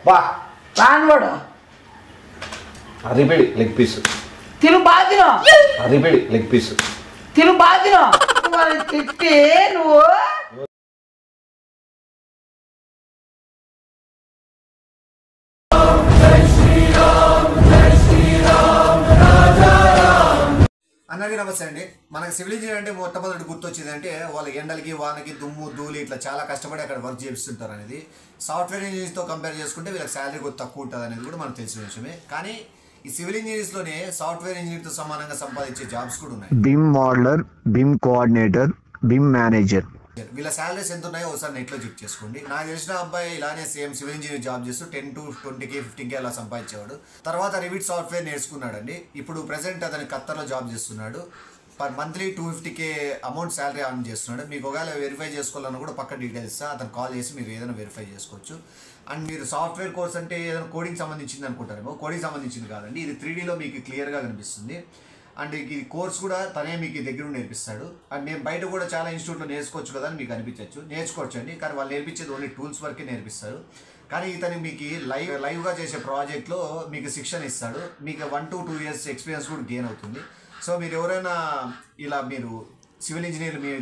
బా రానివాడు అరిపిడి leg piece తిను బాధిన అరిపిడి leg piece తిను బాధిన వాళ్ళు తిట్టి నువ్వు అందరికీ నమస్తే అండి. మనకు సివిల్ ఇంజనీర్ అంటే మొట్టమొదటి గుర్తొచ్చింది అంటే వాళ్ళ ఎండలకి వానకి దుమ్ము ధూళి ఇట్లా చాలా కష్టపడి అక్కడ వర్క్ చేపిస్తుంటారు అనేది. సాఫ్ట్వేర్ ఇంజనీర్స్తో కంపేర్ చేసుకుంటే వీళ్ళకి శాలరీ కొద్ది తక్కువ ఉంటుంది అనేది కూడా మనకు తెలిసిన విషయమే. కానీ ఈ సివిల్ ఇంజనీర్స్లోనే సాఫ్ట్వేర్ ఇంజనీర్తో సమానంగా సంపాదించే జాబ్స్ కూడా ఉన్నాయి. బిమ్ మోడలర్, బిమ్ కోఆర్డినేటర్, బిమ్ మేనేజర్. వీళ్ళ శాలరీస్ ఎంత ఉన్నాయో ఒకసారి నెట్లో చెక్ చేసుకోండి. నాకు తెలిసిన అబ్బాయి ఇలానే సేమ్ సివిల్ ఇంజనీర్ జాబ్ చేస్తూ 10 to 20K 15K అలా సంపాదించేవాడు. తర్వాత రివిట్ సాఫ్ట్వేర్ నేర్చుకున్నాడండి. ఇప్పుడు ప్రెసెంట్ అతను ఖత్తర్లో జాబ్ చేస్తున్నాడు. Per monthly 250K amount salary on చేస్తున్నాడు. మీకు ఒకవేళ వెరిఫై చేసుకోవాలన్నా కూడా పక్క డీటెయిల్స్ ఇస్తా, అతను కాల్ చేసి మీరు ఏదైనా వెరిఫై చేసుకోవచ్చు. అండ్ మీరు సాఫ్ట్వేర్ కోర్స్ అంటే ఏదైనా కోడింగ్ సంబంధించింది అనుకుంటారేమో, కోడింగ్ సంబంధించింది కాదండి. ఇది 3Dలో మీకు క్లియర్గా కనిపిస్తుంది. అండ్ ఈ కోర్స్ కూడా తనే మీకు దగ్గర నేర్పిస్తాడు. అండ్ నేను బయట కూడా చాలా ఇన్స్టిట్యూట్లో నేర్చుకోవచ్చు కదా అని మీకు అనిపించవచ్చు. నేర్చుకోవచ్చు అండి, కానీ వాళ్ళు నేర్పించేది ఓన్లీ టూల్స్ వరకే నేర్పిస్తారు. కానీ ఇతను మీకు లైవ్గా చేసే ప్రాజెక్ట్లో మీకు శిక్షణ ఇస్తాడు. మీకు 1 to 2 years ఎక్స్పీరియన్స్ కూడా గెయిన్ అవుతుంది. సో మీరు ఎవరైనా ఇలా మీరు సివిల్ ఇంజనీర్ మీ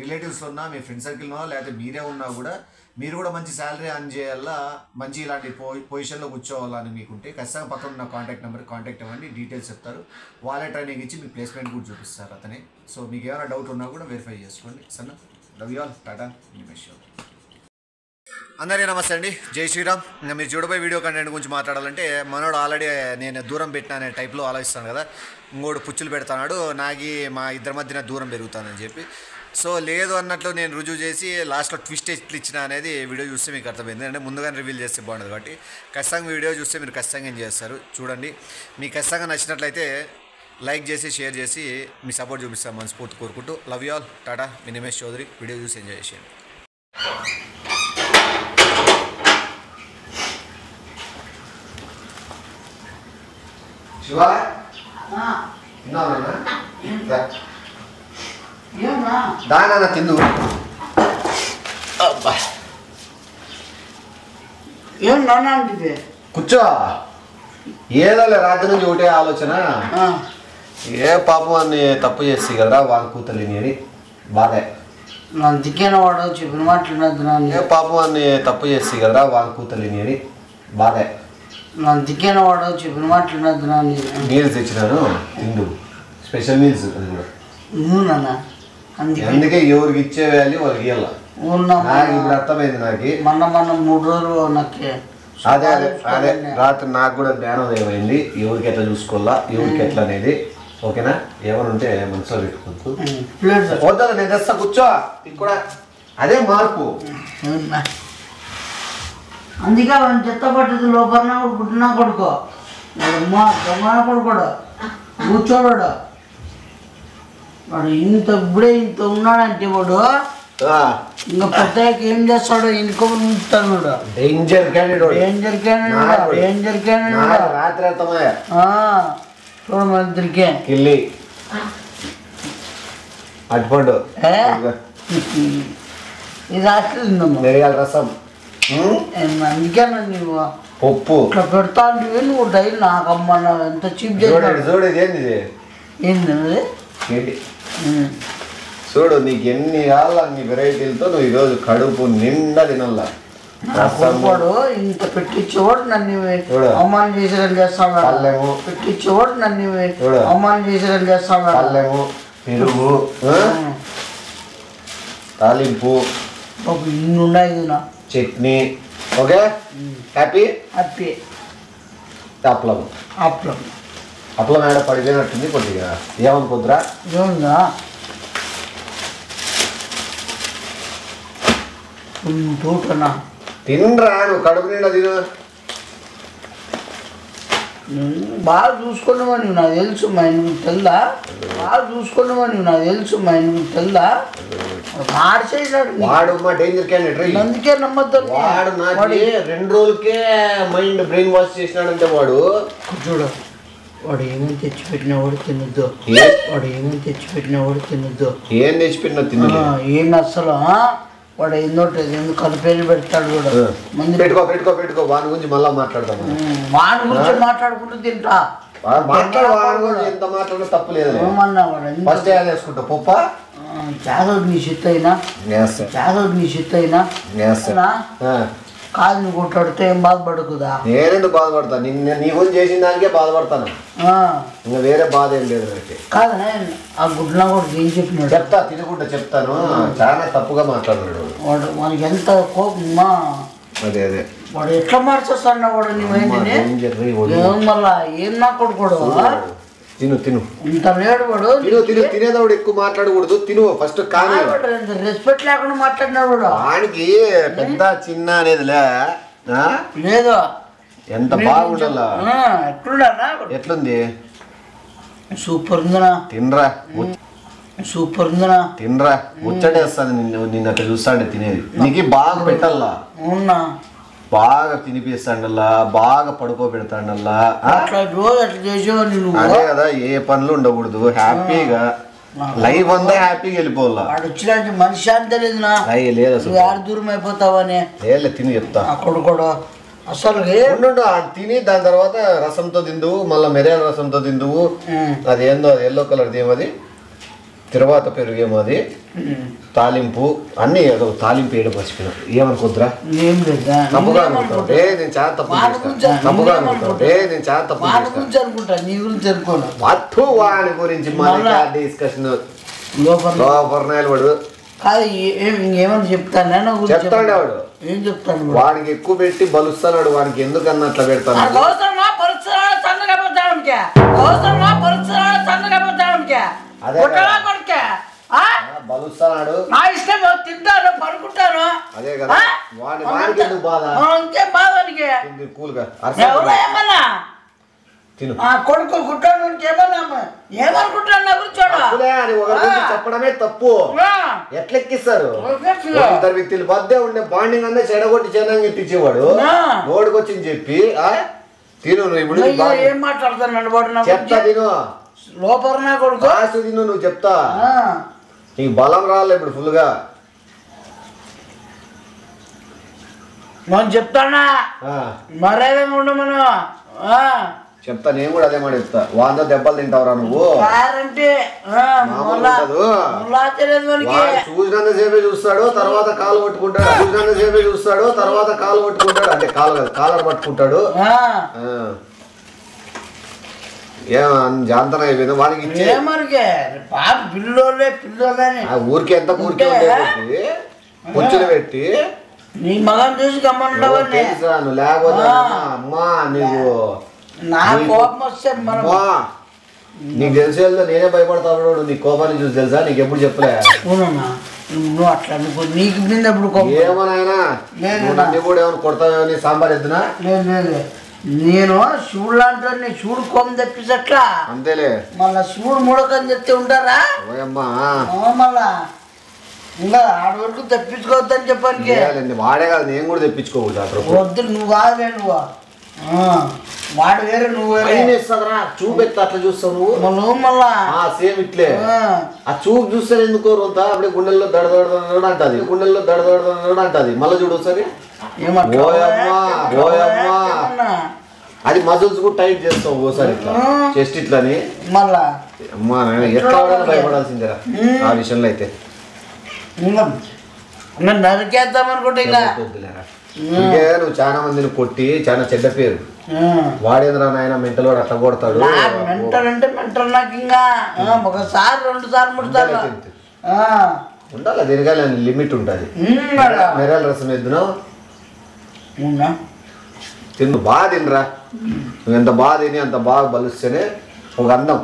రిలేటివ్స్లో ఉన్నా, మీ ఫ్రెండ్ సర్కిల్లో లేకపోతే మీరే ఉన్నా కూడా మీరు కూడా మంచి శాలరీ అర్న్ చేయాలా, మంచి ఇలాంటి పొజిషన్లో కూర్చోవాలని మీకుంటే ఖచ్చితంగా పక్కన ఉన్న కాంటాక్ట్ నెంబర్ కాంటాక్ట్ అవ్వండి. డీటెయిల్స్ చెప్తారు. వాళ్ళే ట్రైనింగ్ ఇచ్చి మీ ప్లేస్మెంట్ కూడా చూపిస్తారు అతనే. సో మీకు ఏమైనా డౌట్ ఉన్నా కూడా వెరిఫై చేసుకోండి. సన్న లవ్ యూ ఆల్, టాటా. అందరికీ నమస్తే అండి, జై శ్రీరామ్. ఇంకా మీరు చూడబోయే వీడియో కంటెంట్ గురించి మాట్లాడాలంటే మనోడు ఆల్రెడీ నేను దూరం పెట్టిన అనే టైప్లో ఆలోచిస్తాను కదా. ఇంకోటి పుచ్చులు పెడతాడు, నాకి మా ఇద్దరి మధ్యన దూరం పెరుగుతానని చెప్పి. సో లేదు అన్నట్లు నేను రుజువు చేసి లాస్ట్లో ట్విస్ట్ ఎట్లు ఇచ్చిన అనేది వీడియో చూస్తే మీకు అర్థమైంది. అంటే ముందుగానే రివీల్ చేస్తే బాగుంటుంది కాబట్టి ఖచ్చితంగా వీడియో చూస్తే మీరు ఖచ్చితంగా ఏం చేస్తారు చూడండి. మీకు ఖచ్చితంగా నచ్చినట్లయితే లైక్ చేసి షేర్ చేసి మీ సపోర్ట్ చూపిస్తాం మనస్ఫూర్తి కోరుకుంటూ. Love you all, tata. మీ నిమేష్ చౌదరి. వీడియో చూసి ఎంజాయ్ చేసేయండి. శివ దానా తిందు. ఏం నాన్న అంటే కూర్చో. ఏదోలే రాత్రి నుంచి ఒకటే ఆలోచన. ఏ పాపం అన్ని తప్పు చేసి కదరా వాళ్ళ కూతుర్ని అని బాధే. అందుకేనా వాడు చెప్పిన మాట్లాడినద్దు. ఏ పాపం అన్ని తప్పు చేసి కదరా వాళ్ళ కూతుర్ని అని బాధే. అందుకేనా వాడు చెప్పిన మాట్లాడినద్దు. మీల్స్ తెచ్చినాను తిండు, స్పెషల్ మీల్స్. నాన్న అందుకే ఎవరికి ఇచ్చే వాల్యూ వాళ్ళకి ఇవ్వాల. నాకు ఇప్పుడు అర్థమైంది. నాకు మొన్న 3 రోజులు నాకు అదే అదే అదే రాత్రి నాకు కూడా జ్ఞానోదయం అయింది. ఎవరికి ఎట్లా చూసుకోవాలా, ఎవరికి ఎట్లా అనేది. ఓకేనా? ఏమైనా ఉంటే మనసులో పెట్టుకోవచ్చు. వద్దా నేను తెస్తా, కూర్చో. కూడా అదే మార్పు. అందుకే వాడిని చెత్త పట్టదు. లోపల పుట్టినా కొడుకో దొంగ కొడుకోడు, కూర్చోడు. వాడు ఇప్పుడే ఇంత ఉన్నాడంటే వాడు ఇంకా పెద్దకి ఏం చేస్తాడు, ఇంకొక ఉంచుతాడు. Danger candidate, danger candidate, danger candidate. రాత్రి అర్థమయ్యా చూడ మంత్రికే కిల్లి అటుపండు ఇది రాత్రి తిందమ్మా మిరియాల రసం. అందుకేనా నువ్వు ఉప్పు ఇట్లా పెడతా అంటే నువ్వు డైలీ నాకమ్మ ఎంత చీప్ చూడండి. చూడేది ఏంది ఇది? ఏంటి చూడు, నీకు ఎన్ని కావాలి అన్ని వెరైటీలతో నువ్వు ఈరోజు కడుపు నిండా తినల్లా. వాడు ఇంత పెట్టించేవాడు నన్ను అవమానం చేసేదని చేస్తాడు. పెట్టించేవాడు నన్ను అవమానం చేసేదని చేస్తాడు. అల్లము, పెరుగు, తాలింపు, ఇన్ని ఉన్నాయి, chutney. Okay, happy happy. Appalam appalam appalam ఏడ పడిపోయినట్టుంది కొద్దిగా. ఏమనుకుంటురా? ఏముందా తోటనా? తినరా, నువ్వు కడుపు నిండా తిను. బాగా చూసుకున్నావా నువ్వు, నాకు తెలుసు. మా ఇంటికి తెల్దా? బాగా చూసుకున్నావా నువ్వు, నాకు తెలుసు. మా ఇంటికి తెల్దా? వాడు మా డేంజర్ క్యాండిడేట్. అందుకే నమ్మద్దు. వాడు నాకు 2 రోజులకే మైండ్ బ్రెయిన్ వాష్ చేసినాడంటే వాడు. చూడు, వాడు ఏమేమి తెచ్చిపెట్టినా వాడు తినొద్దు. వాడు ఏమేమి తెచ్చిపెట్టినా వాడు తినొద్దు. ఏం తెచ్చిపెట్టినా తినదు. ఏమి అసలు వాడు ఎందుకు కలిపేది పెడతాడు కూడా ముందు పెట్టుకో వాని గురించి మళ్ళా మాట్లాడదాం. వాడి గురించి మాట్లాడుకుంటూ తింటా వాడి గురించి ఎంత మాట్లాడినా తప్పు లేదు. ఏమన్నా వాడు ఫస్ట్ ఏం చేసుకుంటా పప్ప చాదోడు నీ షిట్ అయినా కాదు నువ్వు కొట్టాడితే ఏం బాధపడకుదా? నేనెందుకు బాధపడతా? నీ గురించి చేసిన దానికే బాధపడతాను. ఇంకా వేరే బాధ ఏం లేదు. కాదు ఆ గుడ్లా కూడా ఏం చెప్పినాడు చెప్తా తినకుండా చెప్తాను. చాలా తప్పుగా మాట్లాడినాడు వాడు. వానికి ఎంత కోపమా. అదే వాడు ఎట్లా మార్చేస్తాడు వాడు నీ మళ్ళా ఏం నా కొడుకోడు తిను ఇంత లేడు వాడు. తినేదోడు ఎక్కువ మాట్లాడకూడదు. తిను ఫస్ట్. కానీ రెస్పెక్ట్ లేకుండా మాట్లాడినాడు వాడు. వాడికి పెద్ద చిన్న అనేది లేదు. ఎంత బాగుండాలా? ఎట్లుంది? సూపర్ ఉందనా? తినరా ముచ్చటేస్తాను నిన్న అట్లా చూస్తాండే తినేది. నీకు బాగా పెట్టాలా? అవునా? బాగా తినిపిస్తాండల్లా, బాగా పడుకోబెడతాండల్లా. అదే కదా, ఏ పనులు ఉండకూడదు. హ్యాపీగా లైఫ్ అంతా హ్యాపీగా వెళ్ళిపోవాలా. వాడు వచ్చినట్టు మనిషి అంతే లేదు. లేదు అసలు. యారు దూరం అయిపోతావని లేదు. తిని చెప్తా కొడుకోడు అసలు తిని. దాని తర్వాత రసంతో తిందువు, మళ్ళీ మిరియాల రసంతో తిందువు. అది ఏందో అది ఎల్లో కలర్ ఏమది, తర్వాత పెరుగేమో అది, తాలింపు అన్ని. ఏదో తాలింపు వేయడం మర్చిపోయినా. ఏమనుకుంటురా? తప్పుగా అనుకుంటావు. నేను చాలా తప్పుగా అనుకుంటా. నీ గురించి అనుకోను. వాడి గురించి డిస్కషన్ లోపర్నాయలు వాడు కాదు. ఇంకేమని చెప్తాను చెప్తాడు వాడు. ఏం చెప్తాను? వాడికి ఎక్కువ పెట్టి బలుస్తాడు. వాడికి ఎందుకన్నా అట్లా పెడతాను? బలుస్తాడు. నా ఇష్టం తింటాను, పడుకుంటాను. అదే కదా వాడికి ఎందుకు బాధ? ఇంకేం బాధనికి కూల్గా ఏమన్నా తిను. కొడుకు కుట్టాడు ఏమనుకుంటాను నా గురించి చెప్పడమే తప్పు. ఎట్లెక్కిస్తారు? ఇద్దరు వ్యక్తులు మధ్య ఉండే బాండింగ్ అంతా చెడగొట్టి చెన్నాంగా ఎత్తిచ్చేవాడు. నోడుకొచ్చింది చెప్పి తిను. నువ్వు ఇప్పుడు ఏం మాట్లాడతాను? చెప్తా తిను. లోపల కొడుకు తిను. నువ్వు చెప్తా. నీకు బలం రాలే ఇప్పుడు ఫుల్గా. మనం చెప్తానా మరేదేమో ఉండమను చెప్తా. నేను కూడా అదే మాట చెప్తా. వాంతో దెబ్బలు తింటావురా నువ్వు? చూసినంత సేపే చూస్తాడు, తర్వాత కాలు పట్టుకుంటాడు. అంటే కాలర్ పట్టుకుంటాడు. జాంతన అయిపోయింది వానికి ఇచ్చే. ఊరికి ఎంత ఊరికే కూర్చొని పెట్టి నీ మగం చూసి గమ్మనుండవని లేకపోతే అమ్మా నీవు నీకు తెలిసి వెళ్తా. నేనే భయపడతాడు నీ కోపాన్ని చూసి. తెలుసా నీకు ఎప్పుడు చెప్పలే? నువ్వు అట్లా నీకు ఏమోనైనా నన్ను కూడా ఏమైనా కొడతావేమని సాంబార్ ఎద్దునా? లేదు. నేను శివుడు లాంటి శివుడు కోపం తెప్పించట్లా. అంతేలే. మళ్ళా శివుడు మూడకని చెప్తే ఉంటారా? మళ్ళా ఇంకా ఆడ వరకు తెప్పించుకోవద్దని చెప్పాను. వాడే కాదు, నేను కూడా తెప్పించుకోకూడదు. వద్దు. నువ్వు కాదులే. నువ్వు వాడు వేరే నువ్వు వేరే. చూపెత్తా అట్లా చూస్తావు నువ్వు. మళ్ళా సేమ్ ఇట్లే. ఆ చూపు చూస్తే ఎందుకో అంతా అప్పుడే గుండెల్లో దడదడ అంటది. అంటది. మళ్ళీ చూడు ఒకసారి. అది మజిల్స్ కూడా టైట్ చేస్తావు ఓసారి ఇట్లా చెస్ట్ ఇట్లని. మళ్ళా అమ్మా ఎట్లా భయపడాల్సిందిరా ఆ విషయంలో అయితే. నరికేద్దాం అనుకుంటే నువ్వు చాలా మందిని కొట్టి చాలా చెడ్డ పేరు. వాడేంద్రా నాయన మెంటల్ వాడు అట్లా కొడతాడు. మెంటల్ అంటే మెంటల్ నాకు ఇంకా ఒకసారి 2 సార్లు 3 సార్లు ఉండాలి. దీనికైనా లిమిట్ ఉంటుంది. మిరియాల రసం ఎద్దునా తిను. బాగా తినరా. నువ్వు ఎంత బాగా తిని అంత బాగా బలుస్తేనే ఒక అందం.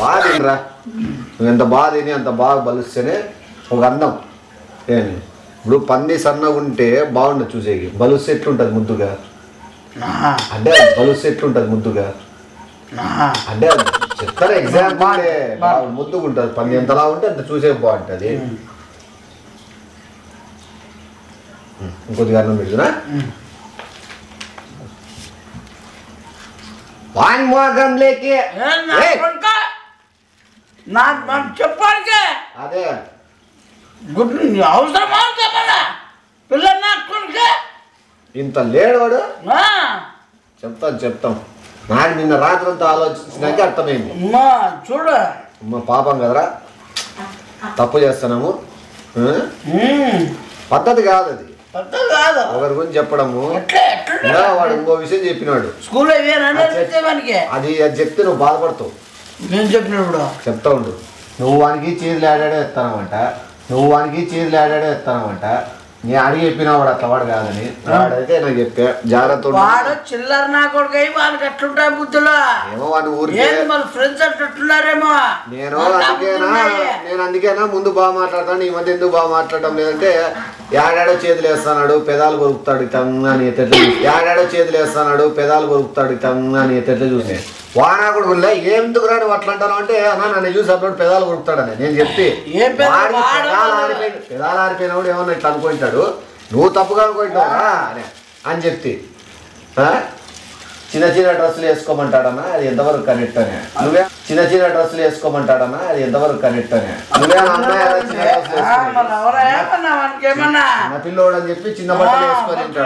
బాగా తినరా. నువ్వు ఎంత బాగా తిని అంత బాగా బలుస్తేనే ఒక అందం. ఏమి ఇప్పుడు పంది సన్నగా ఉంటే బాగుండదు చూసేకి. బలుస్తే ఎట్లుంటుంది ముద్దుగా? అంటే బలుస్తే ఎట్లుంటుంది ముద్దుగా? అంటే చెప్తారా ఎగ్జాంపుల్. ముద్దుగా ఉంటుంది పంది. ఎంతలా ఉంటే అంత చూసే బాగుంటుంది. ఇంకొద్దిగా అన్నం పెడుతున్నా. వాన్ మోగం లేకే చెప్పాలి. అదే అవసరమా పిల్లలు నా కొడుకు ఇంత లేడవాడు. చెప్తాం నాకు నిన్న రాత్రంతా ఆలోచించినాక అర్థమైంది. అమ్మా చూడు అమ్మ పాపం కదరా, తప్పు చేస్తున్నాము. పద్ధతి కాదు అది. ఒకరి గురించి చెప్పడము. వాడు ఇంకో విషయం చెప్పినాడు స్కూల్లో అది చెప్తే నువ్వు బాధపడతావు. నేను చెప్పినప్పుడు చెప్తా ఉండు. నువ్వు వానికి చీరలు ఆడాడే ఎత్తానమంట, నేను అడిగి చెప్పినా వాడు అట్లా వాడు కాదని. వాడైతే నాకు చెప్పా జాగ్రత్త. వాడు చిల్లర నా కొడుకు అయ్యి వాళ్ళకి అట్లుంటాయి బుద్ధులు. ఏమో వాడిని ఊరికి మన ఫ్రెండ్స్ అట్లున్నారేమో. నేను అందుకేనా ముందు బాగా మాట్లాడతాను, ఈ మధ్య ఎందుకు బాగా మాట్లాడటం లేదంటే ఏడాడో చేతులు వేస్తున్నాడు పెదాలు కొరుకుతాడు అని ఎత్తట్లు చూసి వానా కూడా ఎందుకు రాని అట్లా అంటాను అంటే అన్నా నన్ను చూసి అప్పుడు పెదాలు కొరుకుతాడని నేను చెప్తే పెదాలు ఆరిపోయినప్పుడు ఏమన్నా ఇట్లా అనుకుంటాడు, నువ్వు తప్పుగా అనుకుంటావా అని చెప్తే చిన్న చిన్న డ్రెస్సులు వేసుకోమంటాడన్నా అది ఎంతవరకు కనెక్ట్ అని. నువ్వే చిన్న చిన్న డ్రెస్సులు వేసుకోమంటాడన్నా అది ఎంతవరకు కనెక్ట్ అని. నువ్వే నా పిల్లోడు అని చెప్పి చిన్న బట్టలు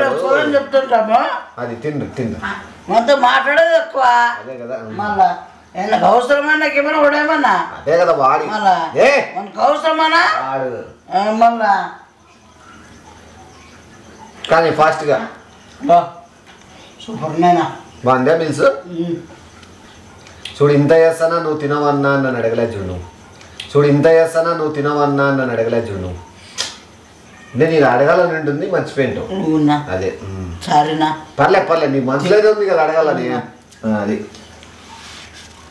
వేసుకొని చెప్తుంటాము. అది తిండు మనతో మాట్లాడేది ఎక్కువ. అదే కదా మళ్ళా నాకు అవసరమన్నా ఏమన్నా కూడా అదే కదా వాడి మనకు అవసరమన్నా మళ్ళా కానీ ఫాస్ట్ గా సూపర్ నైనా బాగుందా మీల్స్. చూడు ఇంత చేస్తానా నువ్వు తినవన్నా నన్ను అడగలేదు చూడు. నేను నీకు అడగాలని ఉంటుంది మర్చిపోయింటావు. అదే పర్లే నీ మనసులోనే ఉంది కదా అడగాలని. అది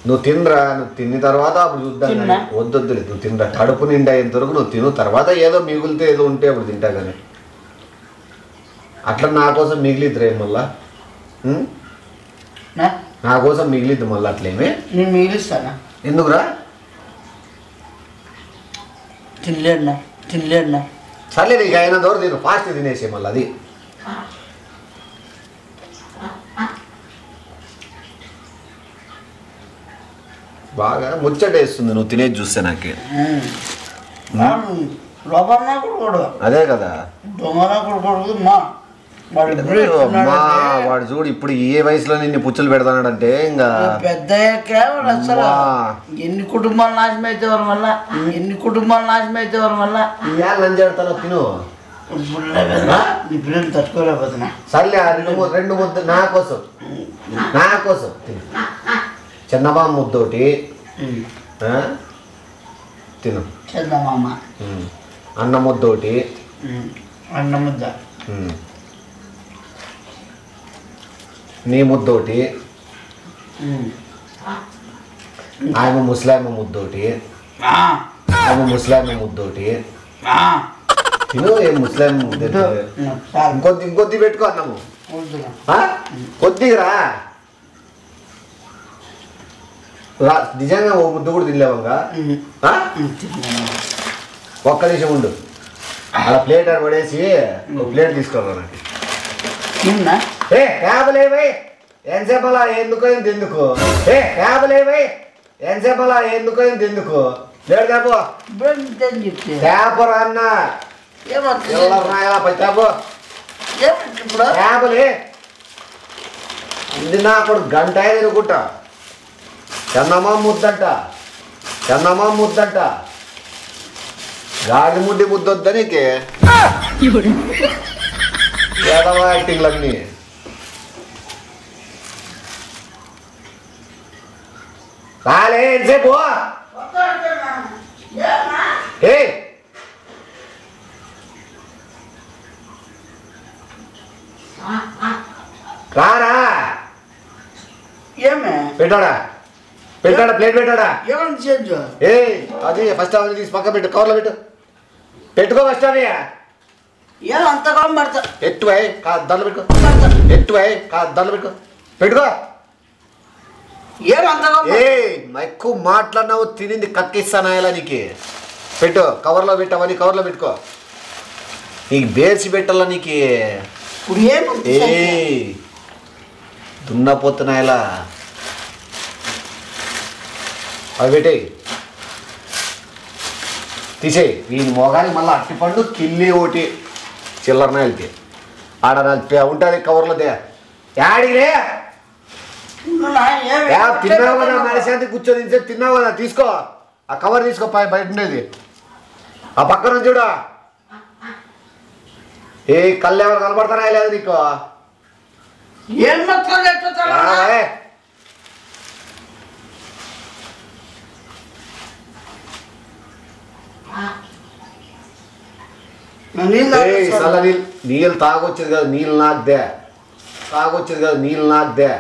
నువ్వు తినరా, నువ్వు తిన్న తర్వాత అప్పుడు చూద్దాం. వద్దొద్దులేదు నువ్వు తినరా, కడుపు నిండా అయ్యేంతవరకు నువ్వు తిను, తర్వాత ఏదో మిగులితే ఏదో ఉంటే అప్పుడు తింటా. కానీ అట్లా నా కోసం మిగిలిద్దురా మళ్ళా, నా కోసం మిగిలిద్దు మళ్ళీ అట్లేమే. నేను మిగిలిస్తానా? ఎందుకురా? తినలేడునా సర్లే నీకు అయిన దూరం తిను, ఫాస్ట్ తినేసే మళ్ళీ. అది బాగా ముచ్చటేస్తుంది నువ్వు తినేది చూస్తే నాకు. అదే కదా వాడు చూడు ఇప్పుడు ఏ వయసులో నిన్ను పుచ్చులు పెడతాడంటే ఇంకా పెద్ద ఎన్ని కుటుంబాలు నాశనం అయితే వారి వల్ల లంచాడతానో తిను. నీ పిల్లలు తట్టుకోలేకపోతున్నా. సర్లే రెండు ముద్ద నా కోసం తిను. చిన్నబామ్మ ముద్దోటి తిను. చిన్నమామ అన్న ముద్దోటి అన్న ముద్ద నీ ముద్దోటి ఆయన ముస్లామ ముద్దోటి తిను. ఏం ముస్లాం ఇంకొద్ది పెట్టుకో అన్నము కొద్దిగా రా. నిజంగా ఓ ముద్ద కూడా తినలేవంగా. ఒక్క నిమిషం ఉండు, అలా ప్లేట్ అని పడేసి ఒక ప్లేట్ తీసుకోవాలి నాకు. ఎంతసేపు అలా ఎందుకు ప్లేట్ తేపో తేపరా అన్న తేపలే. ఇది నా కొడు గంట తినుకుంటా. చందమా ముద్దంట గాడి ముడ్డి ముద్దొద్దా నీకే ఏదవా యాక్టింగ్లన్నీ. రాలే ఎంతసేపు రారా. ఏమే పెట్టాడా ప్లేట్ పెట్టాడా? ఏ అది ఫస్ట్ అవన్నీ తీసి పక్క పెట్టు, కవర్లో పెట్టుకో ఫస్ట్ అవి ఎట్టువై దండలు పెట్టుకో ఎక్కువ మాట్లాడినావు తినింది కక్కిస్తానాయలా నీకు. పెట్టు కవర్లో పెట్టవని కవర్లో పెట్టుకో. నీకు బేర్చి పెట్టాలా నీకు. దున్నపోతున్నాయలా అవి పెట్టేయి తీసేయి. ఈ మొగానికి మళ్ళీ అట్టిపండు కిల్లి ఒకటి చిల్లరన వెళ్తే ఆడ ఉంటుంది కవర్లో దే యాడిగిరే తిన్నావు కదా మనశాంతి కూర్చొని తిన్నావు కదా తీసుకో ఆ కవర్ తీసుకో బయట ఉండేది ఆ పక్కన చూడు ఏ కళ్ళు ఎవరు కనబడతారా లేదు నీకు ఏం నీళ్ళు తాగొచ్చేది కదా నీళ్ళు నాకుదే తాగొచ్చేది కదా నీళ్ళు నాకుదే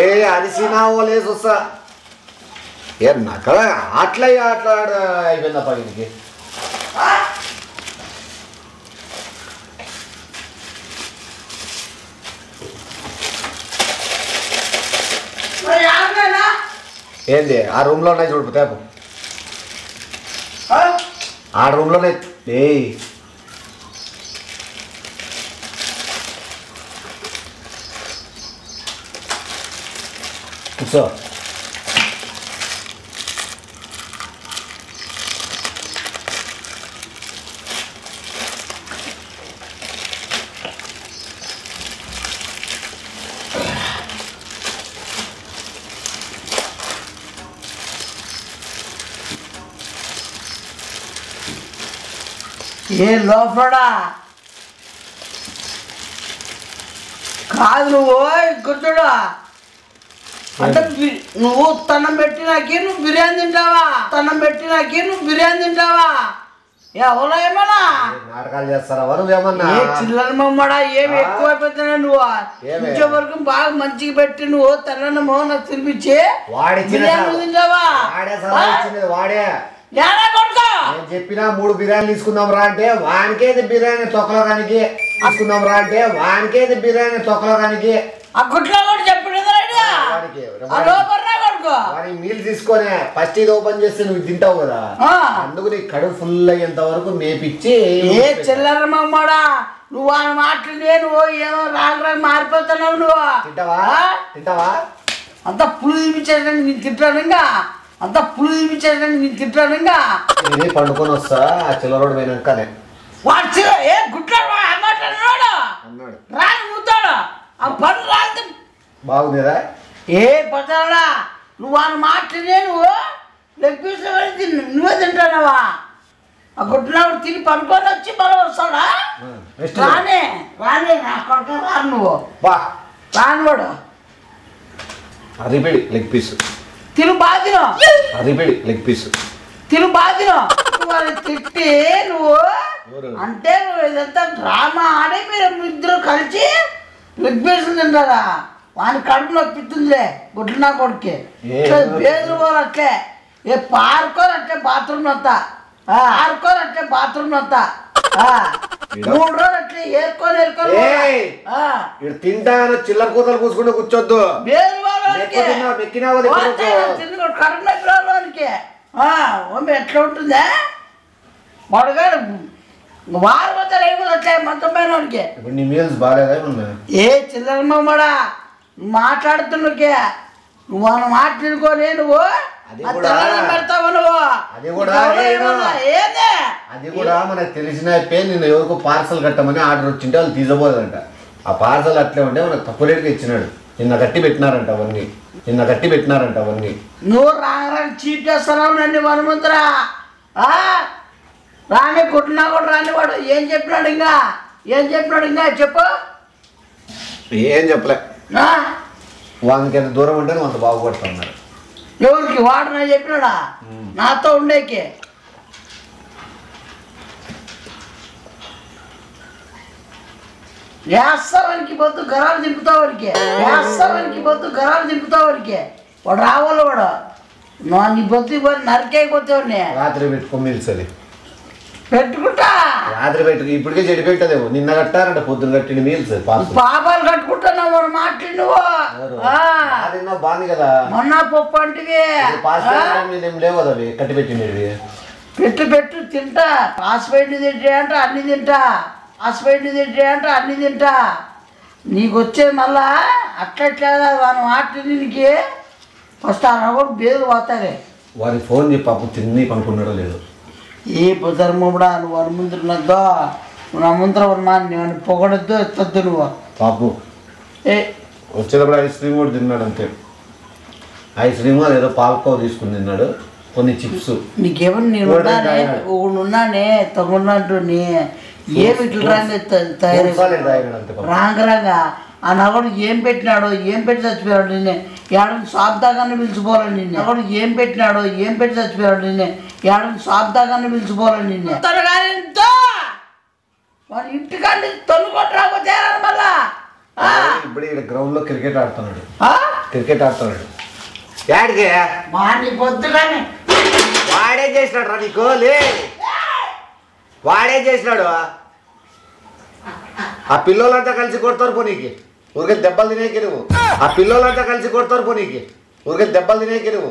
ఏ అరిసినావో లేదు వస్తా ఏ నాకు అట్లా అయిపోయిందా పగిలికి ఏంది ఆ రూమ్లో ఉన్నాయి చూడు తేపు ఆ రూమ్లోనే ఏయ్ కూర్చో ఏ లోపడా కాదు నువ్వు గుర్తుడా అంటే నువ్వు తన్నం పెట్టినాకి నువ్వు బిర్యానీ తింటావా తన్నం పెట్టినాకి నువ్వు బిర్యానీ తింటావా ఎవరో ఏమన్నా నాటకాలు చేస్తారా వరు ఏమన్నా చిల్లర మమ్మడా ఏమి ఎక్కువైపోతున్నా నువ్వు ఇంచే వరకు బాగా మంచిగా పెట్టి నువ్వు తన్నమో నాకు తినిపించి బిర్యానీ తింటావా వాడే నేను చెప్పినా 3 బిర్యానీలు తీసుకుందాం రా అంటే వానికేది బిర్యానీ తొక్కలోకానికి తీసుకుందాం రా అంటే వానికేది బిర్యానీ తొక్కలోకానికి ఆ గుట్లో కూడా చెప్పిన మీల్ తీసుకొని ఫస్ట్ ఇది ఓపెన్ చేస్తే నువ్వు తింటావు కదా అందుకు నీ కడుపు ఫుల్ అయ్యేంత వరకు మేపిచ్చి ఏ చిల్లర మమ్మడా నువ్వు ఆ మాటలు నేను ఏమో రాగా మారిపోతున్నావు నువ్వు తింటావా అంత పులు తీపించేదాన్ని నేను తింటాను ఇంకా అంత పులు తీపించేదాన్ని నేను తింటాను ఇంకా నేనే పండుకొని వస్తా ఆ చిల్లరోడు పోయినాకనే వాడు ఏ గుట్లాడు అన్నాడు రాని ముద్దాడు ఆ పని రాదు బాగుందిరా ఏ పదాడా నువ్వు ఆ మాటలే నువ్వు లెగ్ పీస్ నువ్వే తింటానవా ఆ గుడ్లాడు తిని పనుకొని వచ్చి మనం వస్తాడా రానే నా కొడుకు రాను నువ్వు రానివాడు అరిపిడి లెగ్ పీస్ తిను బాధిన అరిపిడి లెగ్ పీస్ తిను బాధిన వాళ్ళు తిట్టి నువ్వు అంటే నువ్వు ఇదంతా డ్రామా ఆడి మీరు ఇద్దరు కలిసి లెగ్ పీసులు తింటారా వాని కడుపు నొప్పిస్తుందిలే గుడ్లు నా కొడుకే బేదులు పోరు అట్లే ఏ పారుకోరు అట్లే బాత్రూమ్ వస్తా ఆరుకోరు అట్లే బాత్రూమ్ వస్తా 3 రోజులు అట్లే ఏరుకొని తింటాను చిల్లర కూతలు కూసుకుంటూ కూర్చోద్దు కడుపు నొప్పి ఎట్లా ఉంటుందా వాడుగాడు వారిపోతారు ఏమో అట్లే మొత్తం పైన వాడికి నీ మీల్స్ బాగాలేదా ఏ చిల్లర మమ్మడా నువ్వు మాట్లాడుతున్నకే నువ్వు అన్న మాట్లాడుకోలే నువ్వు పెడతావు నువ్వు అది కూడా మనకు తెలిసిన నిన్ను ఎవరికో పార్సల్ కట్టమని ఆర్డర్ వచ్చింటే వాళ్ళు తీసుకోలేదంట ఆ పార్సల్ అట్లే ఉంటే మనకు తక్కువ రేటుగా ఇచ్చినాడు నిన్న కట్టి పెట్టినారంట అవన్నీ నువ్వు రాని చీట్ చేస్తున్నావు నన్ను వనముందరా రాని కుట్టినా కూడా రానివాడు ఏం చెప్పినాడు ఇంకా చెప్పు ఏం చెప్పలే వానికి ఎంత దూరం ఉంటే నువ్వు అంత బాగుపడుతున్నారు ఎవరికి వాడు నా చెప్పినాడా నాతో ఉండేకి వేస్తావానికి పొద్దు గరాలు దింపుతావానికి వాడు రావాలి వాడు నీ పొద్దు నరికేయకపోతే రాత్రి పెట్టుకో మీల్సది పెట్టుకుంటా రాత్రి పెట్టుకు ఇప్పటికే చెడి పెట్టదేమో నిన్న కట్టారంట పొద్దున్న కట్టిన మీల్స్ పాపాలు కట్టుకుంటున్నావు వాడు మాట్లాడి నువ్వు బాగుంది కదా మొన్న పప్పు అంటే లేవు కదా అవి కట్టి పెట్టినవి పెట్టు తింటా పాస్పోర్ట్ తింటే అంటే అన్ని తింటా నీకు వచ్చేది మళ్ళా అట్లా వాని మాట్లాడి నీకు ఫస్ట్ ఆ రవ్వ బేలు పోతారే వారికి ఫోన్ చెప్పి పాపం తిని పనుకున్నాడో లేదు. ఏ ధర్మముడా నువ్వు వాడి ముందు ఉన్నదో నువ్వు నా ముందర ఉన్నా నేను పొగడొద్దు ఎత్తొద్దు నువ్వు. పాపు ఏ వచ్చేటప్పుడు ఐస్ క్రీమ్ కూడా తిన్నాడు అంతే. ఐస్ క్రీమ్ ఏదో పాలకోవ తీసుకుని తిన్నాడు, కొన్ని చిప్స్. నీకేమన్నా నేను ఉన్నానే ఒకడు ఉన్నానే తగున్నట్టు ఏమి ఇట్లా రాంగరాగా ఆ నగడు ఏం పెట్టినాడో ఏం పెట్టి చచ్చిపోయాడు నిన్నే ఏడాది షాప్ దాకానే పిలిచిపోవాలి నిన్నే. నగడు ఏం పెట్టినాడో ఏం పెట్టి చచ్చిపోయాడు నిన్నే ఏడాది షాప్ దాకానే పిలిచిపోవాలి నిన్నే. వాడు ఇంటికాండి తొలి కొట్టరాకపోతే మళ్ళా ఇప్పుడు ఇక్కడ గ్రౌండ్ లో క్రికెట్ ఆడుతున్నాడు. క్రికెట్ ఆడుతున్నాడు. యాడికి మా నీ పొద్దుగానే వాడే చేసినాడు రా నీకు లే. వాడే చేసినాడు. ఆ పిల్లోలంతా కలిసి కొడతారు పోనీకి, ఊరికే దెబ్బలు తినేకి నువ్వు. ఆ పిల్లోలంతా కలిసి కొడతారు పోనీకి, ఊరికే దెబ్బలు తినేకి నువ్వు.